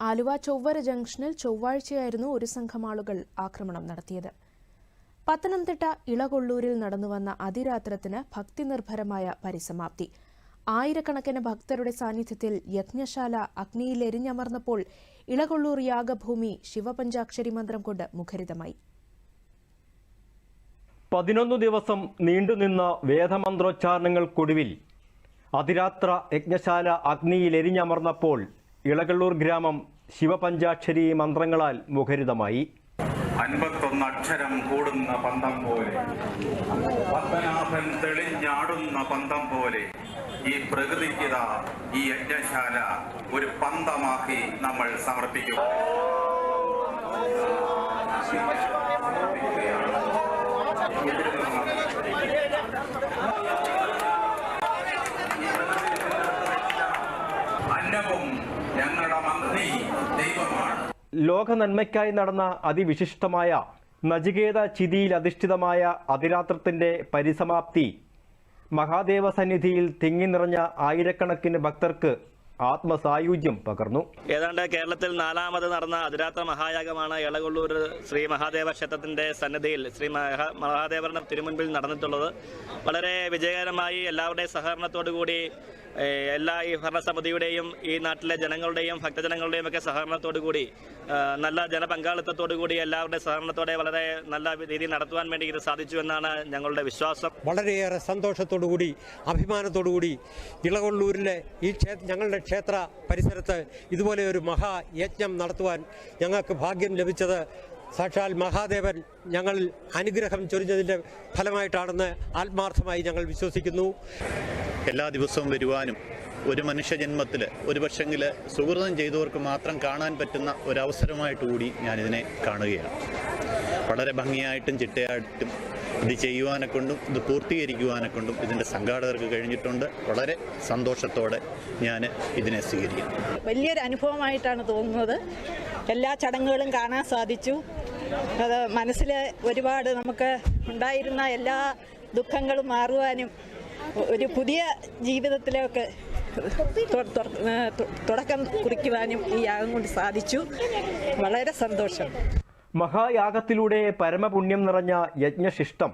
ആലുവ ചൊവ്വര ജംഗ്ഷനിൽ ചൊവ്വാഴ്ചയായിരുന്നു ഒരു സംഘം ആളുകൾ ആക്രമണം നടത്തിയത്. പത്തനംതിട്ട ഇളകൊള്ളൂരിൽ നടന്നുവന്ന അതിരാത്രത്തിന് ഭക്തിനിർഭരമായ പരിസമാപ്തി. ആയിരക്കണക്കിന് ഭക്തരുടെ സാന്നിധ്യത്തിൽ യജ്ഞശാല അഗ്നിയിൽ എരിഞ്ഞമർന്നപ്പോൾ ഇളകൊള്ളൂർ യാഗഭൂമി ശിവപഞ്ചാക്ഷരി മന്ത്രം കൊണ്ട് മുഖരിതമായി. 11 ദിവസം നീണ്ടുനിന്ന വേദമന്ത്രോച്ചാരണങ്ങൾക്കൊടുവിൽ അതിരാത്ര യജ്ഞശാല അഗ്നിയിൽ എരിഞ്ഞമർന്നപ്പോൾ ഇളകൊള്ളൂർ ഗ്രാമം ശിവപഞ്ചാക്ഷരി മന്ത്രങ്ങളാൽ മുഖരിതമായി. 51 അക്ഷരം കൂടുന്ന പന്തം പോലെ, പത്മനാഭൻ തെളിഞ്ഞാടുന്ന പന്തം പോലെ ഈ പ്രകൃതിക്കിത ഈ യജ്ഞശാല ഒരു പന്തമാക്കി നമ്മൾ സമർപ്പിക്കും. അന്നവും ഞങ്ങളുടെ മന്ത്രി ദൈവമാണ്. ലോക നന്മയ്ക്കായി നടന്ന അതിവിശിഷ്ടമായ നചികേത ചിതിയിൽ അധിഷ്ഠിതമായ അതിരാത്രത്തിന്റെ പരിസമാപ്തി മഹാദേവ സന്നിധിയിൽ തിങ്ങി നിറഞ്ഞ ആയിരക്കണക്കിന് ഭക്തർക്ക് ആത്മസായുജ്യം പകർന്നു. ഏതാണ്ട് കേരളത്തിൽ 4ാമത് നടന്ന അതിരാത്ര മഹായാഗമാണ് ഇളകൊള്ളൂർ ശ്രീ മഹാദേവ ക്ഷേത്രത്തിന്റെ സന്നിധിയിൽ ശ്രീ മഹാദേവരുടെ തിരുമുൻപിൽ നടന്നിട്ടുള്ളത്. വളരെ വിജയകരമായി എല്ലാവരുടെയും സഹകരണത്തോടുകൂടി എല്ലാ ഈ ഭരണസമിതിയുടെയും ഈ നാട്ടിലെ ജനങ്ങളുടെയും ഭക്തജനങ്ങളുടെയും ഒക്കെ സഹകരണത്തോടുകൂടി നല്ല ജനപങ്കാളിത്തത്തോടുകൂടി എല്ലാവരുടെയും സഹകരണത്തോടെ വളരെ നല്ല രീതിയിൽ നടത്തുവാൻ വേണ്ടി ഇത് സാധിച്ചു എന്നാണ് ഞങ്ങളുടെ വിശ്വാസം. വളരെയേറെ സന്തോഷത്തോടുകൂടി അഭിമാനത്തോടുകൂടി ഇളകൊള്ളൂരിലെ ഈ ഞങ്ങളുടെ ക്ഷേത്ര പരിസരത്ത് ഇതുപോലെ ഒരു മഹായജ്ഞം നടത്തുവാൻ ഞങ്ങൾക്ക് ഭാഗ്യം ലഭിച്ചത് സാക്ഷാൽ മഹാദേവൻ ഞങ്ങളിൽ അനുഗ്രഹം ചൊരിഞ്ഞതിൻ്റെ ഫലമായിട്ടാണെന്ന് ആത്മാർത്ഥമായി ഞങ്ങൾ വിശ്വസിക്കുന്നു. എല്ലാ ദിവസവും വരുവാനും ഒരു മനുഷ്യജന്മത്തിൽ ഒരു പക്ഷെങ്കിൽ സുഹൃതം ചെയ്തവർക്ക് മാത്രം കാണാൻ പറ്റുന്ന ഒരവസരമായിട്ട് കൂടി ഞാനിതിനെ കാണുകയാണ്. വളരെ ഭംഗിയായിട്ടും ചിട്ടയായിട്ടും ഇത് ചെയ്യുവാനെ കൊണ്ടും ഇത് പൂർത്തീകരിക്കുവാനെ കൊണ്ടും ഇതിൻ്റെ സംഘാടകർക്ക് കഴിഞ്ഞിട്ടുണ്ട്. വളരെ സന്തോഷത്തോടെ ഞാൻ ഇതിനെ സ്വീകരിക്കുന്നു. വലിയൊരു അനുഭവമായിട്ടാണ് തോന്നുന്നത്. എല്ലാ ചടങ്ങുകളും കാണാൻ സാധിച്ചു. അത് മനസ്സിൽ ഒരുപാട് നമുക്ക് ഉണ്ടായിരുന്ന എല്ലാ ദുഃഖങ്ങളും മാറുവാനും ഒരു പുതിയ ജീവിതത്തിലേക്ക് തുടക്കം കുറിക്കുവാനും ഈ യാഗം കൊണ്ട് സാധിച്ചു. വളരെ സന്തോഷം. മഹായാഗത്തിലൂടെ പരമപുണ്യം നിറഞ്ഞ യജ്ഞശിഷ്ടം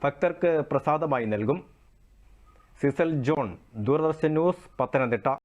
ഭക്തർക്ക് പ്രസാദമായി നൽകും. സിസൽ ജോൺ, ദൂരദർശൻ ന്യൂസ്, പത്തനംതിട്ട.